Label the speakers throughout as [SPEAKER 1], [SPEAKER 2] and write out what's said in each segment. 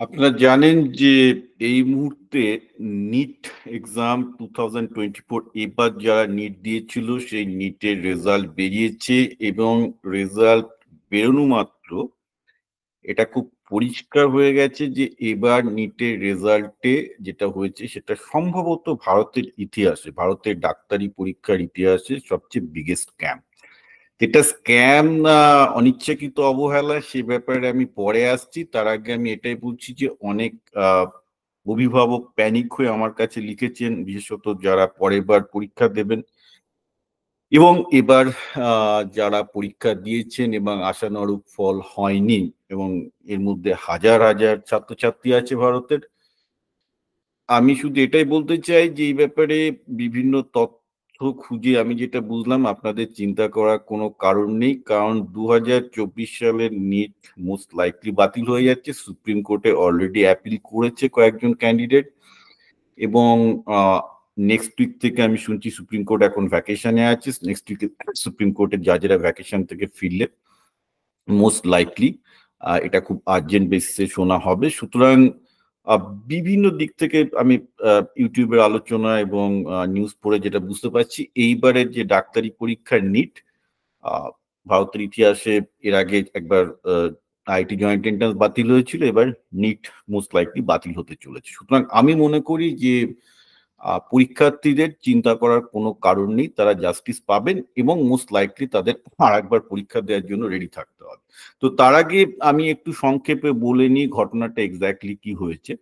[SPEAKER 1] আপনারা জানেন যে এই মুহূর্তে নিট এক্সাম 2024 এবার যারা নিট দিয়েছিল সেই নিটের রেজাল্ট বেরিয়েছে এবং রেজাল্ট বেরোনো মাত্র এটা খুব পরিষ্কার হয়ে গেছে যে এবার নিটের রেজাল্টে যেটা হয়েছে সেটা সম্ভবত ভারতের ডাক্তারি পরীক্ষার ইতিহাসে সবচেয়ে বিগেস্ট স্ক্যাম। এটা স্ক্যাম না অনিচ্ছাকৃত অবহেলা সে ব্যাপারে আমি পরে আসছি। তার আগে আমি এটাই বলছি যে অনেক অভিভাবক প্যানিক হয়ে আমার কাছে লিখেছেন, বিশেষত যারা পরের বার পরীক্ষা দেবেন এবং এবার যারা পরীক্ষা দিয়েছেন এবং আশানুরূপ ফল হয়নি এবং এর মধ্যে হাজার হাজার ছাত্রছাত্রী আছে ভারতের। আমি শুধু এটাই বলতে চাই যে এই ব্যাপারে বিভিন্ন তথ্য খুঁজে আমি যেটা বুঝলাম আপনাদের চিন্তা করার কোনো কারণ নেই, কারণ 2024 সালের নিট মোস্ট লাইকলি বাতিল হয়ে যাচ্ছে। সুপ্রিম কোর্টে অলরেডি অ্যাপিল করেছে কয়েকজন ক্যান্ডিডেট এবং নেক্সট উইক থেকে আমি শুনছি সুপ্রিম কোর্ট এখন ভ্যাকেশনে আছে। নেক্সট উইকে সুপ্রিম কোর্টের জাজেরা ভ্যাকেশন থেকে ফিরলে মোস্ট লাইকলি এটা খুব আর্জেন্ট বেসিসে শোনা হবে। সুতরাং বিভিন্ন দিক থেকে আমি ইউটিউবের আলোচনা এবং নিউজ পড়ে যেটা বুঝতে পারছি, এইবারের যে ডাক্তারি পরীক্ষার নিট ভারতের ইতিহাসে এর আগে একবার আইআইটি জয়েন্ট এন্ট্রান্স বাতিল হয়েছিল, এবার নিট মোস্ট লাইকলি বাতিল হতে চলেছে। সুতরাং আমি মনে করি যে পরীক্ষার্থীদের চিন্তা করার কোনো কারণ নেই, তারা জাস্টিস পাবেন এবং মোস্ট লাইকলি তাদের আর একবার পরীক্ষা দেওয়ার জন্য রেডি থাকতে হবে। তো তার আগে আমি একটু সংক্ষেপে বলে নিই ঘটনাটা এক্স্যাক্টলি কি হয়েছে।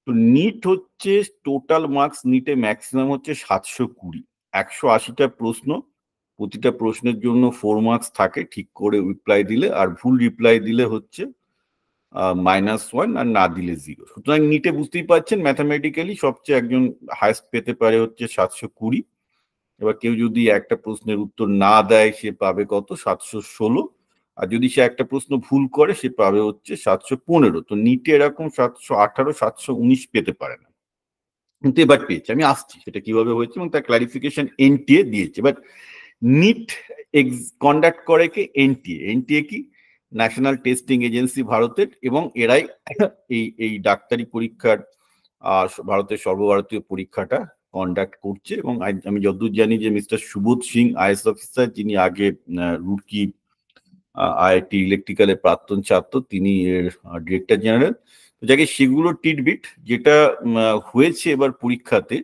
[SPEAKER 1] তো নিট হচ্ছে টোটাল মার্কস, নিটে ম্যাক্সিমাম হচ্ছে 720, 180টা প্রশ্ন, প্রতিটা প্রশ্নের জন্য 4 মার্কস থাকে ঠিক করে রিপ্লাই দিলে, আর ভুল রিপ্লাই দিলে হচ্ছে -1 আর না দিলে 0। সুতরাং নিটে বুঝতেই পারছেন ম্যাথামেটিক্যালি সবচেয়ে একজন হাইস্ট পেতে পারে হচ্ছে 720। এবার কেউ যদি একটা প্রশ্নের উত্তর না দেয় সে পাবে কত, 716। আর যদি সে একটা প্রশ্ন ভুল করে সে পাবে হচ্ছে 715। তো নিটে এরকম 718, 719 পেতে পারে না, কিন্তু এবার পেয়েছে। আমি আসছি সেটা কিভাবে হয়েছে এবং তার ক্লারিফিকেশন এনটিএ দিয়েছে। বাট নিট কন্ডাক্ট করে কে? এনটিএ। এনটিএ কি? ন্যাশনাল টেস্টিং এজেন্সি ভারতের, এবং এরাই এই ডাক্তারি পরীক্ষার ভারতের সর্বভারতীয় পরীক্ষাটা কন্ডাক্ট করছে। এবং আমি যতদূর জানি যে mister Subodh Singh IAS officer, যিনি আগে রুড়কি আইআইটি ইলেকট্রিক্যালের প্রাক্তন ছাত্র, তিনি এর ডিরেক্টর জেনারেল। যাকে সেগুলো টিটবিট যেটা হয়েছে এবার পরীক্ষাতে,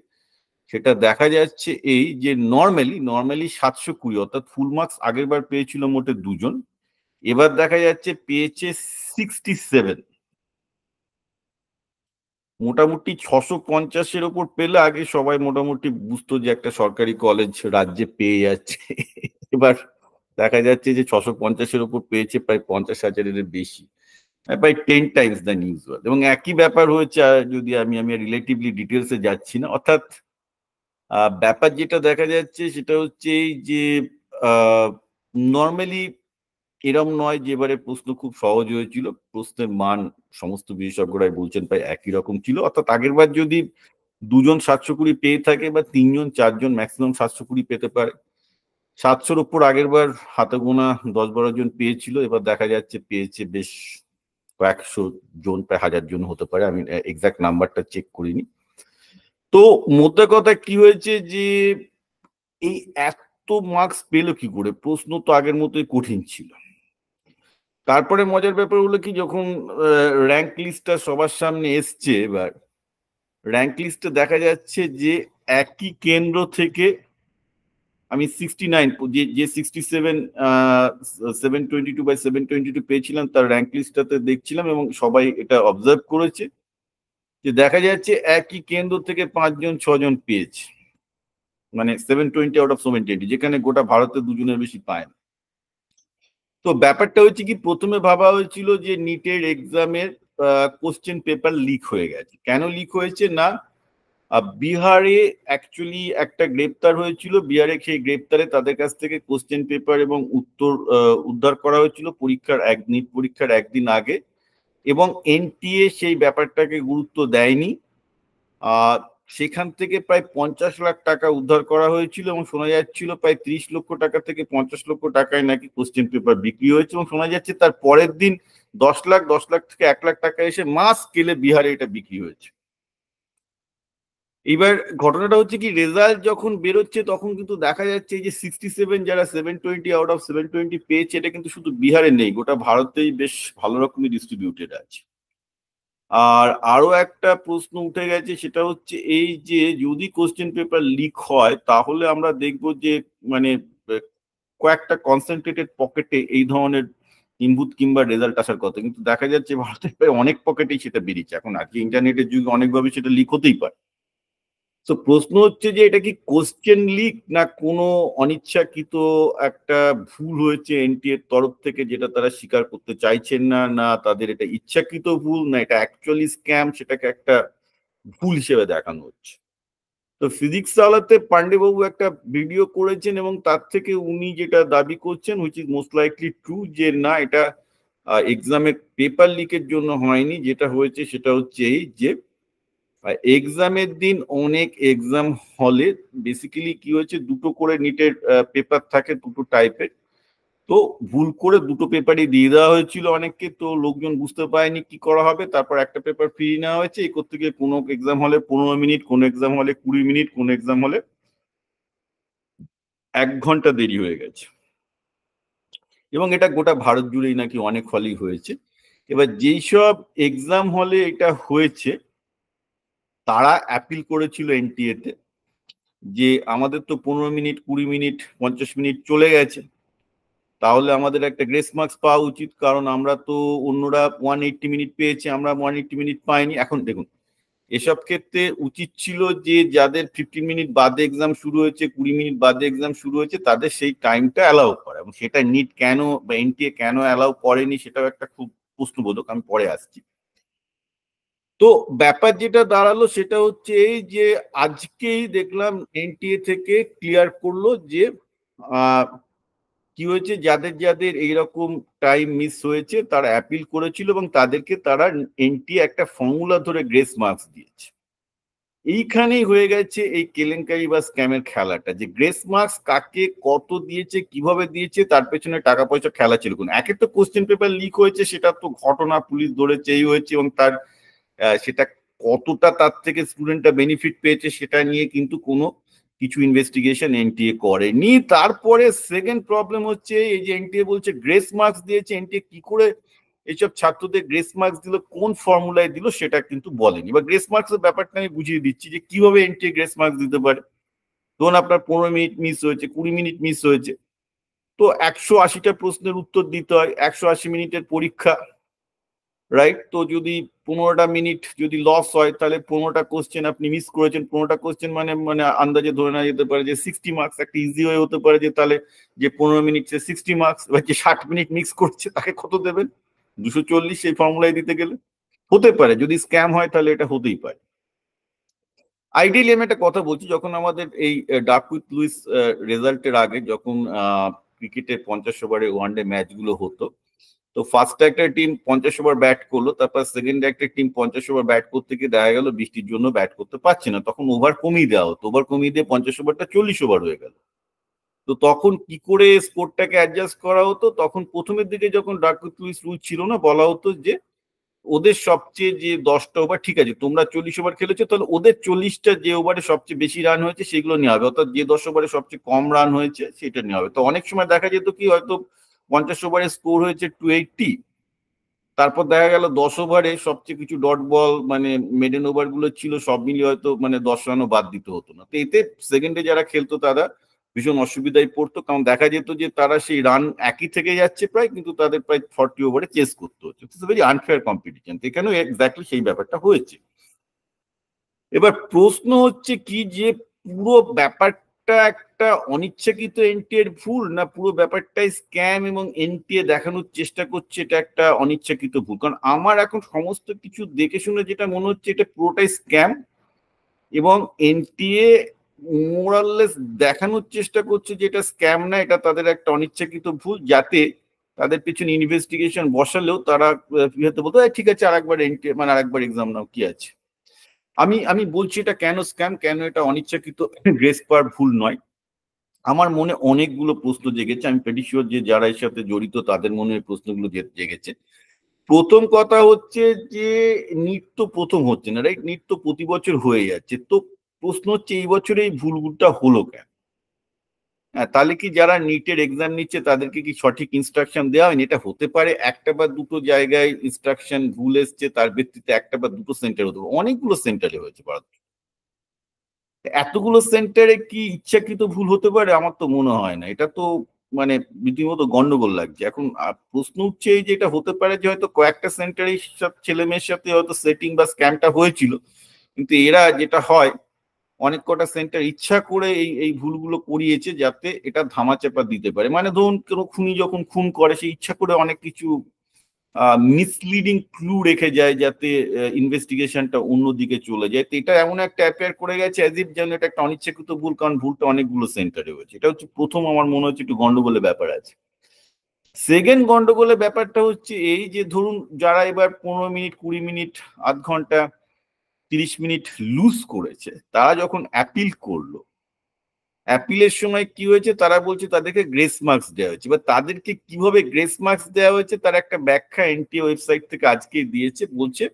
[SPEAKER 1] সেটা দেখা যাচ্ছে এই যে নর্মালি 720, অর্থাৎ ফুল মার্কস আগের বার পেয়েছিল মোটে 2 জন, এবার দেখা যাচ্ছে পেয়েছে 67। মোটামুটি 650-এর ওপর পেলে আগে সবাই মোটামুটি বুঝতো যে একটা সরকারি কলেজ রাজ্যে পেয়ে যাচ্ছে। এবার দেখা যাচ্ছে যে 650-এর ওপর পেয়েছে প্রায় 50,000-এর বেশি, প্রায় 10 টাইমস দ্য ইউজুয়াল। এবং একই ব্যাপার হয়েছে, যদি আমি রিলেটিভলি ডিটেলসে যাচ্ছি না। অর্থাৎ ব্যাপার যেটা দেখা যাচ্ছে সেটা হচ্ছে এই যে নর্মালি এরম নয় যে এবারে প্রশ্ন খুব সহজ হয়েছিল, প্রশ্নের মান সমস্ত বিশেষজ্ঞরাই বলছেন প্রায় একই রকম ছিল। অর্থাৎ আগের বার যদি 2 জন 720 পেয়ে থাকে বা 3 জন 4 জন ম্যাক্সিমাম 720 পেতে পারে। 700-র উপর আগের বার হাতে গোনা 10-12 জন পেয়েছিল, এবার দেখা যাচ্ছে পেয়েছে বেশ কয়েকশো জন, প্রায় 1000 জন হতে পারে, আমি এক্সাক্ট নাম্বারটা চেক করিনি। তো মোদ্দা কথা কি হয়েছে যে এই এত মার্কস পেলো কি করে? প্রশ্ন তো আগের মতোই কঠিন ছিল। তারপরে মজার ব্যাপার হলো কি, যখন র্যাঙ্ক লিস্টটা সবার সামনে এসছে, এবার র্যাঙ্ক লিস্টে দেখা যাচ্ছে যে একই কেন্দ্র থেকে আমি 69, যে 67 722/722 পেয়েছিলাম, তার র্যাঙ্ক লিস্টটাতে দেখছিলাম এবং সবাই এটা অবজার্ভ করেছে যে দেখা যাচ্ছে একই কেন্দ্র থেকে 5 জন 6 জন পেয়েছে, মানে 720 আউট অফ 720, যেখানে গোটা ভারতে 2 জনের বেশি পায় না। তো ব্যাপারটা হচ্ছে কি, প্রথমে ভাবা হয়েছিল যে নিটের এক্সামের কোশ্চেন পেপার লিক হয়ে গেছে। কেন লিক হয়েছে? না, বিহারে অ্যাকচুয়ালি একটা গ্রেপ্তার হয়েছিল, বিহারে সেই গ্রেপ্তারে তাদের কাছ থেকে কোশ্চেন পেপার এবং উত্তর উদ্ধার করা হয়েছিল নিট পরীক্ষার একদিন আগে, এবং এনটিএ সেই ব্যাপারটাকে গুরুত্ব দেয়নি। সেখান থেকে প্রায় 50 লাখ টাকা উদ্ধার করা হয়েছিল এবং শোনা যাচ্ছিল প্রায় 30 লক্ষ টাকা থেকে 50 লক্ষ টাকায় নাকি কোশ্চেন পেপার বিক্রি হয়েছে এবং শোনা যাচ্ছে তার পরের দিন 10 লাখ থেকে 1 লাখ টাকা এসে মাস স্কেলে বিহারে এটা বিক্রি হয়েছে। এবার ঘটনাটা হচ্ছে কি, রেজাল্ট যখন বেরোচ্ছে তখন কিন্তু দেখা যাচ্ছে যে 67 যারা 720 আউট অফ 720 পেয়েছে, এটা কিন্তু শুধু বিহারে নেই, গোটা ভারতেই বেশ ভালো রকমই ডিস্ট্রিবিউটেড আছে। আর আরো একটা প্রশ্ন উঠে গেছে, সেটা হচ্ছে এই যে যদি কোশ্চেন পেপার লিক হয় তাহলে আমরা দেখব যে মানে কয়েকটা কনসেন্ট্রেটেড পকেটে এই ধরনের ইনপুট কিংবা রেজাল্ট আসার কথা, কিন্তু দেখা যাচ্ছে ভারতের প্রায় অনেক পকেটেই সেটা বেরিয়েছে। এখন আজকে ইন্টারনেটের যুগে অনেকভাবে সেটা লিক হতেই পারে। তো প্রশ্ন হচ্ছে যে এটা কি কোশ্চেন লিক না কোনো অনিচ্ছাকৃত একটা ভুল হয়েছে এনটিএ এর তরফ থেকে, যেটা তারা স্বীকার করতে চাইছেন না, না তাদের এটা ইচ্ছাকৃত ভুল, না এটা অ্যাকচুয়ালি স্ক্যাম, সেটাকে একটা ভুল হিসেবে দেখানো হচ্ছে। তো ফিজিক্স আলাতে পান্ডেবাবু একটা ভিডিও করেছেন এবং তার থেকে উনি যেটা দাবি করছেন, which is most likely true, যে না এটা এক্সামের পেপার লিকের জন্য হয়নি, যেটা হয়েছে সেটা হচ্ছে এই যে এক্সামের দিন অনেক এক্সাম হলে বেসিক্যালি কি হয়েছে, দুটো করে নিটের পেপার থাকে দুটো টাইপের, তো ভুল করে দুটো পেপারই দিয়ে দেওয়া হয়েছিল অনেককে, তো লোকজন বুঝতে পারেনি কি করা হবে, তারপর একটা পেপার ফিরিয়ে নেওয়া হয়েছে। এই করতে গিয়ে কোনো এক্সাম হলে 15 মিনিট, কোনো এক্সাম হলে 20 মিনিট, কোনো এক্সাম হলে 1 ঘন্টা দেরি হয়ে গেছে, এবং এটা গোটা ভারত জুড়েই নাকি অনেক হলেই হয়েছে। এবার যেই সব এক্সাম হলে এটা হয়েছে তারা অ্যাপিল করেছিল এনটিএ তে, যে আমাদের তো 15 মিনিট, 20 মিনিট, 50 মিনিট চলে গেছে, তাহলে আমাদের একটা গ্রেস মার্কস পাওয়া উচিত, কারণ আমরা তো অন্যরা 180 মিনিট পেয়েছে, আমরা 180 মিনিট পাইনি। এখন দেখুন, এসব ক্ষেত্রে উচিত ছিল যে যাদের 15 মিনিট বাদে এক্সাম শুরু হয়েছে, 20 মিনিট বাদে এক্সাম শুরু হয়েছে, তাদের সেই টাইমটা অ্যালাউ করা, এবং সেটা নিট কেন বা এনটিএ কেন অ্যালাউ করেনি সেটাও একটা খুব প্রশ্নবোধক, আমি পরে আসছি। তো ব্যাপার যেটা দাঁড়ালো সেটা হচ্ছে এই যে আজকেই দেখলাম এনটিএ থেকে ক্লিয়ার করলো যে কি হয়েছে, যাদের যাদের এইরকম টাইম মিস হয়েছে তারা অ্যাপিল করেছিল এবং তাদেরকে তারা এনটিএ একটা ফর্মুলা ধরে গ্রেস মার্কস দিয়েছে। এইখানেই হয়ে গেছে এই কেলেঙ্কারি বা স্ক্যামের খেলাটা, যে গ্রেস মার্কস কাকে কত দিয়েছে, কিভাবে দিয়েছে, তার পেছনে টাকা পয়সা খেলা ছিল কোন। একে তো কোশ্চেন পেপার লিক হয়েছে, সেটা তো ঘটনা, পুলিশ ধরেছে, এই হয়েছে, এবং তার সেটা কতটা তার থেকে স্টুডেন্টরা বেনিফিট পেয়েছে সেটা নিয়ে কিন্তু কোনো কিছু ইনভেস্টিগেশন এনটিএ করেনি। তারপরে সেকেন্ড প্রবলেম হচ্ছে এই যে এনটিএ বলছে গ্রেস মার্কস দিয়েছে, এনটিএ কি করে এইসব ছাত্রদের গ্রেস মার্কস দিল, কোন ফর্মুলায় দিল, সেটা কিন্তু বলেনি। বা গ্রেস মার্কস এর ব্যাপারটা আমি বুঝিয়ে দিচ্ছি যে কিভাবে এনটিএ গ্রেস মার্কস দিতে পারে। ধরুন আপনার 15 মিনিট মিস হয়েছে, 20 মিনিট মিস হয়েছে, তো 180টা প্রশ্নের উত্তর দিতে হয়, 180 মিনিটের পরীক্ষা, রাইট? তো যদি 15টা মিনিট যদি লস হয়, তাহলে 15টা কোশ্চেন আপনি মিস করেছেন, 15টা কোশ্চেন মানে মানে আন্দাজে ধরে নেওয়া যেতে পারে যে 60 মার্কস। একটা ইজি হয়ে হতে পারে যে তাহলে যে 15 মিনিট সে 60 মার্কস, এবার যে 60 মিনিট মিক্স করছে তাকে কত দেবেন, 240, সেই ফর্মুলায় দিতে গেলে। হতে পারে, যদি স্ক্যাম হয় তাহলে এটা হতেই পারে। আইডিয়ালি আমি একটা কথা বলছি, যখন আমাদের এই ডাক উইথ লুইস রেজাল্টের আগে, যখন ক্রিকেটের 50 ওভারে ওয়ানডে ম্যাচগুলো হতো, তো ফার্স্টে একটা টিম 50 ওভার ব্যাট করলো, তারপর সেকেন্ডে একটা টিম 50 ওভার ব্যাট করতে গিয়ে দেখা গেল বৃষ্টির জন্য ব্যাট করতে পারছে না, তখন ওভার কমিয়ে দেওয়া হতো, ওভার কমিয়ে দিয়ে 50 ওভারটা 40 ওভার হয়ে গেল। তো তখন কি করে স্কোরটাকে অ্যাডজাস্ট করা হতো, তখন প্রথমের দিকে যখন ডাক উইথ লুইস রুল ছিল না, বলা হতো যে ওদের সবচেয়ে যে 10টা ওভার, ঠিক আছে তোমরা 40 ওভার খেলেছো, তাহলে ওদের 40টা যে ওভারে সবচেয়ে বেশি রান হয়েছে সেগুলো নেওয়া হবে, অর্থাৎ যে 10 ওভারে সবচেয়ে কম রান হয়েছে সেটা নেওয়া হবে। তো অনেক সময় দেখা যেত কি, হয়তো 50 ওভারে স্কোর হয়েছে 280, তারপর দেখা গেল 10 ওভারে সবচেয়ে কিছু ডট বল মানে মেডেন ওভার গুলো ছিল, সব মিলিয়ে হয়তো মানে 10 রানও বাদ দিতে হতো না। তো এতে সেকেন্ডে যারা খেলতো তারা ভীষণ অসুবিধায় পড়তো, কারণ দেখা যেত যে তারা সেই রান একই থেকে যাচ্ছে প্রায়, কিন্তু তাদের প্রায় 40 ওভারে চেস করতে হচ্ছে। Very unfair competition. এখানেও এক্স্যাক্টলি সেই ব্যাপারটা হয়েছে। এবার প্রশ্ন হচ্ছে কি, যে পুরো ব্যাপারটা একটা অনিচ্ছাকৃত এনটিএর ভুল, না পুরো ব্যাপারটাই স্ক্যাম এবং এনটিএ দেখানোর চেষ্টা করছে এটা একটা অনিচ্ছাকৃত ভুল? কারণ আমার এখন সমস্ত কিছু দেখে শুনে যেটা মনে হচ্ছে এটা পুরোটাই স্ক্যাম, এবং এনটিএ মোরাললেস দেখানোর চেষ্টা করছে যে এটা স্ক্যাম না, এটা তাদের একটা অনিচ্ছাকৃত ভুল, যাতে তাদের পিছনে ইনভেস্টিগেশন বসালেও তারা বলতো ঠিক আছে আরেকবার এনটিএ মানে আরেকবার এক্সাম নাও, কি আছে। আমি আমি বলছি এটা কেন স্ক্যাম, কেন এটা অনিচ্ছাকৃত গ্রেস পাওয়ার ভুল নয়। আমার মনে অনেকগুলো প্রশ্ন জেগেছে, আমি প্রেটি শিওর যে যারা এর সাথে জড়িত তাদের মনে এই প্রশ্নগুলো জেগেছে। প্রথম কথা হচ্ছে যে নিট তো প্রথম হচ্ছে না, রাইট? নিট তো প্রতি বছর হয়ে যাচ্ছে, তো প্রশ্ন হচ্ছে এই বছরে এই ভুলটা হলো কেন? হ্যাঁ, তাহলে কি যারা নিটের এক্সাম নিচ্ছে তাদেরকে কি সঠিক ইনস্ট্রাকশন দেওয়া হয়নি? এটা হতে পারে একটা বা দুটো জায়গায় ইনস্ট্রাকশন ভুল এসছে, তার ভিত্তিতে একটা বা দুটো সেন্টার হতে পারে, অনেকগুলো সেন্টারে হয়েছে ভারত। এতগুলো সেন্টারে কি ইচ্ছাকৃত ভুল হতে পারে? আমার তো মনে হয় না। এটা তো মানে রীতিমতো গন্ডগোল লাগছে এখন। প্রশ্ন উঠছে এই যে এটা হতে পারে যে হয়তো কয়েকটা সেন্টারে সব ছেলে মেয়ের সাথে হয়তো সেটিং বা স্ক্যামটা হয়েছিল, কিন্তু এরা যেটা হয় অনেক কটা সেন্টার ইচ্ছা করে এই এই ভুলগুলো করিয়েছে যাতে এটা ধামাচাপা দিতে পারে। মানে ধরুন কোনো খুনি যখন খুন করে সে ইচ্ছা করে অনেক কিছু মিসলিডিং ক্লু রেখে যায় যাতে ইনভেস্টিগেশনটা অন্যদিকে চলে যায়। তো এটা এমন একটা অ্যাপিয়ার করে গেছে অ্যাজ ইফ যেন এটা একটা অনিচ্ছাকৃত ভুল, কারণ ভুলটা অনেকগুলো সেন্টারে হয়েছে। এটা হচ্ছে প্রথম, আমার মনে হচ্ছে একটু গন্ডগোলের ব্যাপার আছে। সেকেন্ড গন্ডগোলের ব্যাপারটা হচ্ছে এই যে ধরুন যারা এবার 15 মিনিট, 20 মিনিট, আধ ঘন্টা, 30 মিনিট লুজ করেছে, তারা যখন অ্যাপিল করলো, অ্যাপিলের সময় কি হয়েছে তারা বলছে তাদেরকে গ্রেস মার্কস দেওয়া হয়েছে। এবার তাদেরকে কিভাবে গ্রেস মার্কস দেওয়া হয়েছে তার একটা ব্যাখ্যা এনটিএ ওয়েবসাইট থেকে আজকে দিয়েছে। বলছে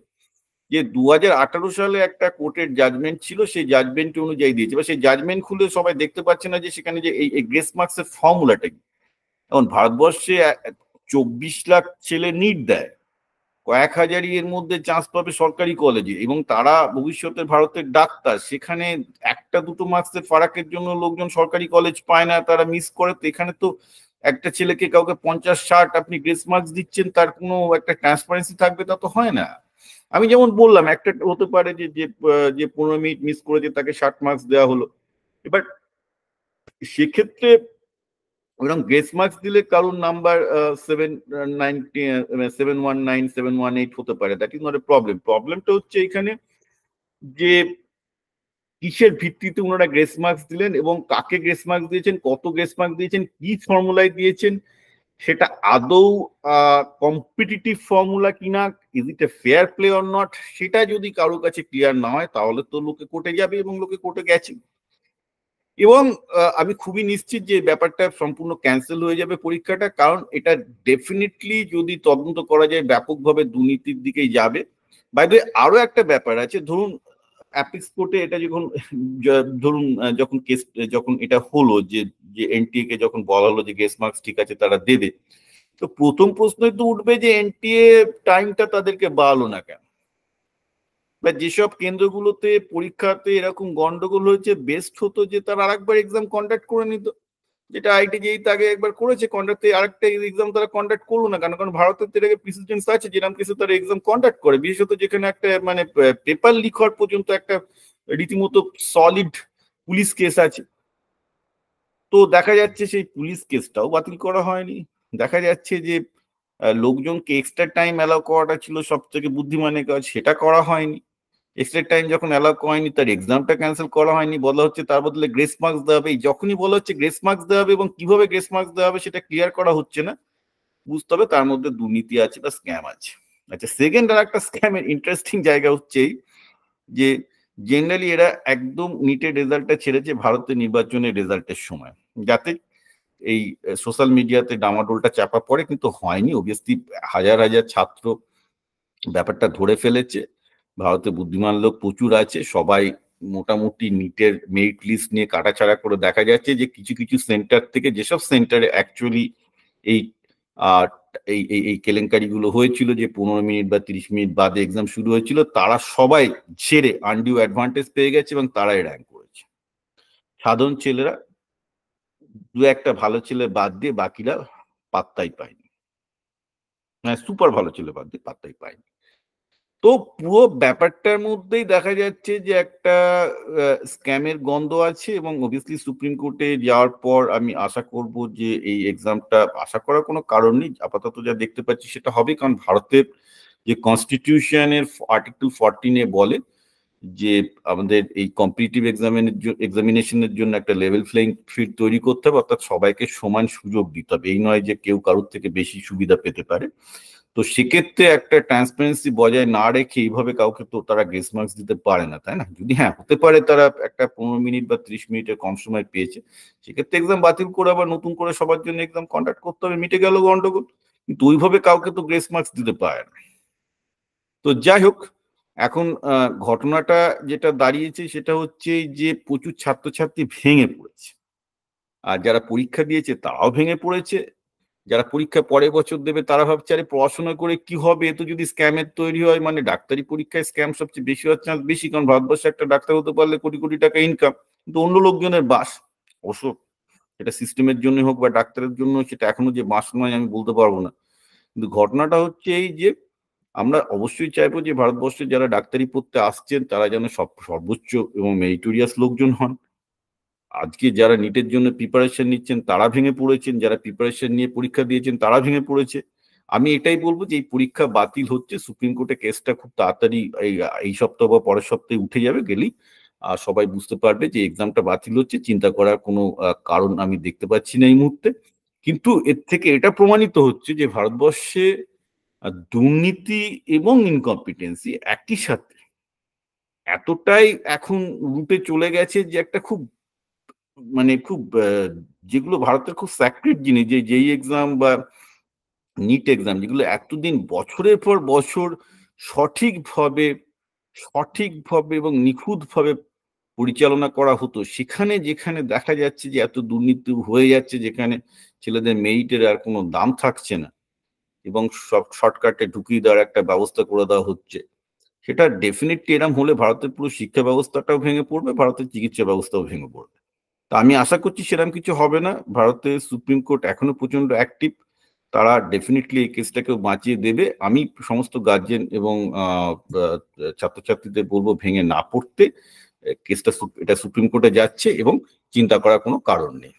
[SPEAKER 1] যে 2018 সালে একটা কোর্টের জাজমেন্ট ছিল, সেই জাজমেন্ট অনুযায়ী দিয়েছে। এবার সেই জাজমেন্ট খুলে সবাই দেখতে পাচ্ছে না যে সেখানে যে এই গ্রেস মার্কসের ফর্মুলাটা কি। এখন ভারতবর্ষে 24 লাখ ছেলে নিট দেয়, কয়েক হাজারই এর মধ্যে চান্স পাবে সরকারি কলেজে, এবং তারা ভবিষ্যতে ভারতের ডাক্তার। সেখানে একটা দুটো মার্কসের ফারাকের জন্য লোকজন সরকারি কলেজ পায় না, তারা মিস করে। তো এখানে তো একটা ছেলেকে কাউকে 50-60 আপনি গ্রেস মার্কস দিচ্ছেন, তার কোনো একটা ট্রান্সপারেন্সি থাকবে? তা তো হয় না। আমি যেমন বললাম একটা হতে পারে যে যে 15 মিনিট মিস করেছে তাকে 60 মার্কস দেওয়া হলো। এবার সেক্ষেত্রে ওরকম গ্রেস মার্কস দিলে কারোর নাম্বার 719, 718 হতে পারে, that is not a problem. প্রবলেমটা হচ্ছে এখানে যে কিসের ভিত্তিতে ওনারা গ্রেস মার্কস দিলেন এবং কাকে গ্রেস মার্কস দিয়েছেন, কত গ্রেস মার্কস দিয়েছেন, কি ফর্মুলায় দিয়েছেন, সেটা আদৌ কম্পিটিটিভ ফর্মুলা কিনা, is it a fair play or not, সেটা যদি কারোর কাছে ক্লিয়ার না হয় তাহলে তো লোকে কোর্টে যাবে, এবং লোকে কোর্টে গেছে। এবং আমি খুবই নিশ্চিত যে ব্যাপারটা সম্পূর্ণ ক্যান্সেল হয়ে যাবে পরীক্ষাটা, কারণ এটা ডেফিনেটলি যদি তদন্ত করা যায় ব্যাপকভাবে দুর্নীতির দিকেই যাবে। বাই দ্য ওয়ে আরো একটা ব্যাপার আছে, ধরুন অ্যাপিক্স কোর্টে এটা যখন ধরুন যখন কেস, যখন এটা হলো যে যে এনটিএ কে যখন বলা হলো যে গ্রেস মার্কস ঠিক আছে তারা দেবে, তো প্রথম প্রশ্নই তো উঠবে যে এনটিএ টাইমটা তাদেরকে বাড়ালো না কেন? বা যেসব কেন্দ্রগুলোতে পরীক্ষাতে এরকম গন্ডগোল হয়েছে, বেস্ট হতো যে তারা আরেকবার এক্সাম কন্ডাক্ট করে নিত, যেটা আইটিজেই আগে একবার করেছে কন্ডাক্ট, আরেকটা এক্সাম তারা কন্ডাক্ট করলো না কেন? কারণ ভারতের থেকে প্রিসিডেন্স আছে যেরকম কিছু তারা এক্সাম কন্ডাক্ট করে, বিশেষত যেখানে একটা মানে পেপার লিক হওয়ার পর্যন্ত একটা রীতিমতো সলিড পুলিশ কেস আছে। তো দেখা যাচ্ছে সেই পুলিশ কেসটাও বাতিল করা হয়নি। দেখা যাচ্ছে যে লোকজনকে এক্সট্রা টাইম অ্যালাউ করাটা ছিল সব থেকে বুদ্ধিমানের কাজ, সেটা করা হয়নি। এক্সট্রা টাইম যখন অ্যালাউ হয়নি তার এক্সামটা ক্যান্সেল করা হয়নি, বলা হচ্ছে তার বদলে গ্রেস মার্কস দেওয়া হবে। যখনই বলা হচ্ছে গ্রেস মার্কস দেওয়া হবে এবং কিভাবে গ্রেস মার্কস দেওয়া হবে সেটা ক্লিয়ার করা হচ্ছে না, বুঝতে হবে তার মধ্যে দুর্নীতি আছে বা স্ক্যাম আছে। আচ্ছা, সেকেন্ড আর একটা স্ক্যামের ইন্টারেস্টিং জায়গা হচ্ছে যে জেনারেলি এরা একদম নিটের রেজাল্টটা ছেড়েছে ভারতের নির্বাচনের রেজাল্টের সময়, যাতে এই সোশ্যাল মিডিয়াতে ডামাডোলটা চাপা পড়ে, কিন্তু হয়নি। অবভিয়াসলি হাজার হাজার ছাত্র ব্যাপারটা ধরে ফেলেছে, ভারতে বুদ্ধিমান লোক প্রচুর আছে, সবাই মোটামুটি নিটের মেরিট লিস্ট নিয়ে কাটাছাড়া করে দেখা যাচ্ছে যে কিছু কিছু সেন্টার থেকে, যেসব সেন্টারে অ্যাকচুয়ালি এই এই এই কেলেঙ্কারিগুলো হয়েছিল, যে 15 মিনিট বা 30 মিনিট বাদে এক্সাম শুরু হয়েছিল, তারা সবাই ছেড়ে আনডিউ অ্যাডভান্টেজ পেয়ে গেছে এবং তারাই র্যাঙ্ক করেছে। সাধারণ ছেলেরা, দু একটা ভালো ছেলে বাদ দিয়ে বাকিরা পাত্তাই পায়নি, হ্যাঁ সুপার ভালো ছেলে বাদ দিয়ে পাত্তাই পায়নি। তো পুরো ব্যাপারটার মধ্যেই দেখা যাচ্ছে যে একটা স্ক্যামের গন্ধ আছে, এবং অবভিয়াসলি সুপ্রিম কোর্টে যাওয়ার পর আমি আশা করব যে এই এক্সামটা, আশা করার কোনো কারণ নেই, আপাতত যা দেখতে পাচ্ছি সেটা হবে। কারণ ভারতের যে কনস্টিটিউশনের আর্টিকেল 14 বলে যে আমাদের এই কম্পিটিটিভ এক্সামিনেশনের জন্য একটা লেভেল প্লেইং ফিল্ড তৈরি করতে হবে, অর্থাৎ সবাইকে সমান সুযোগ দিতে হবে। এই নয় যে কেউ কারোর থেকে বেশি সুবিধা পেতে পারে। তো সেক্ষেত্রে একটা ট্রান্সপারেন্সি বজায় না রেখে এইভাবে কাউকে তো তারা গ্রেস মার্কস দিতে পারে না, তাই না? যদি হ্যাঁ হতে পারে তারা একটা 15 মিনিট বা 30 মিনিটের কম সময় পেয়েছে, সেক্ষেত্রে এক্সাম বাতিল করে আবার নতুন করে সবার জন্য এক্সাম কন্ডাক্ট করতে হবে, মিটে গেল গন্ডগোল। কিন্তু ওইভাবে কাউকে তো গ্রেস মার্কস দিতে পারে না। তো যাই হোক, এখন ঘটনাটা যেটা দাঁড়িয়েছে সেটা হচ্ছে যে প্রচুর ছাত্রছাত্রী ভেঙে পড়েছে, আর যারা পরীক্ষা দিয়েছে তারাও ভেঙে পড়েছে। যারা পরীক্ষা পরের বছর দেবে তারা ভাবছে আরে পড়াশোনা করে কি হবে, এ তো যদি স্ক্যামের তৈরি হয়, মানে ডাক্তারি পরীক্ষায় স্ক্যাম সবচেয়ে বেশি হওয়ার চান্স বেশি, কারণ ভারতবর্ষে একটা ডাক্তার হতে পারলে কোটি কোটি টাকা ইনকাম, কিন্তু অন্য লোকজনের বাস। অবশ্য এটা সিস্টেমের জন্য হোক বা ডাক্তারের জন্য, সেটা এখনো যে বাস নয় আমি বলতে পারবো না। কিন্তু ঘটনাটা হচ্ছে এই যে আমরা অবশ্যই চাইবো যে ভারতবর্ষে যারা ডাক্তারি পড়তে আসছেন তারা যেন সর্বোচ্চ এবং মেরিটোরিয়াস লোকজন হন। আজকে যারা নিটের জন্য প্রিপারেশন নিচ্ছেন তারা ভেঙে পড়েছেন, যারা প্রিপারেশন নিয়ে পরীক্ষা দিয়েছেন তারা ভেঙে পড়েছে। আমি এটাই বলবো যে এই পরীক্ষা বাতিল হচ্ছে, সুপ্রিম কোর্টে কেসটা খুব তাড়াতাড়ি এই সপ্তাহ বা পরের সপ্তাহে উঠে যাবে, গেলেই আর সবাই বুঝতে পারবে যে এক্সামটা বাতিল হচ্ছে। চিন্তা করার কোনো কারণ আমি দেখতে পাচ্ছি না এই মুহূর্তে। কিন্তু এর থেকে এটা প্রমাণিত হচ্ছে যে ভারতবর্ষে দুর্নীতি এবং ইনকম্পিটেন্সি একই সাথে এতটাই এখন রুটে চলে গেছে যে একটা খুব মানে খুব যেগুলো ভারতের খুব স্যাক্রেড জিনিস, যে যেই এক্সাম বা নিট এক্সাম যেগুলো এতদিন বছরের পর বছর সঠিকভাবে সঠিকভাবে এবং নিখুঁতভাবে পরিচালনা করা হতো, সেখানে যেখানে দেখা যাচ্ছে যে এত দুর্নীতি হয়ে যাচ্ছে, যেখানে ছেলেদের মেরিটের আর কোনো দাম থাকছে না এবং সব শর্টকাটে ঢুকিয়ে দেওয়ার একটা ব্যবস্থা করে দেওয়া হচ্ছে, সেটা ডেফিনেটলি এরম হলে ভারতের পুরো শিক্ষা ব্যবস্থাটাও ভেঙে পড়বে, ভারতের চিকিৎসা ব্যবস্থাও ভেঙে পড়বে। তা আমি আশা করছি সেরকম কিছু হবে না। ভারতের সুপ্রিম কোর্ট এখনো প্রচন্ড অ্যাক্টিভ, তারা ডেফিনেটলি এই কেসটাকেও বাঁচিয়ে দেবে। আমি সমস্ত গার্জেন এবং ছাত্রছাত্রীদের বলবো ভেঙে না পড়তে। কেসটা এটা সুপ্রিম কোর্টে যাচ্ছে এবং চিন্তা করার কোনো কারণ নেই।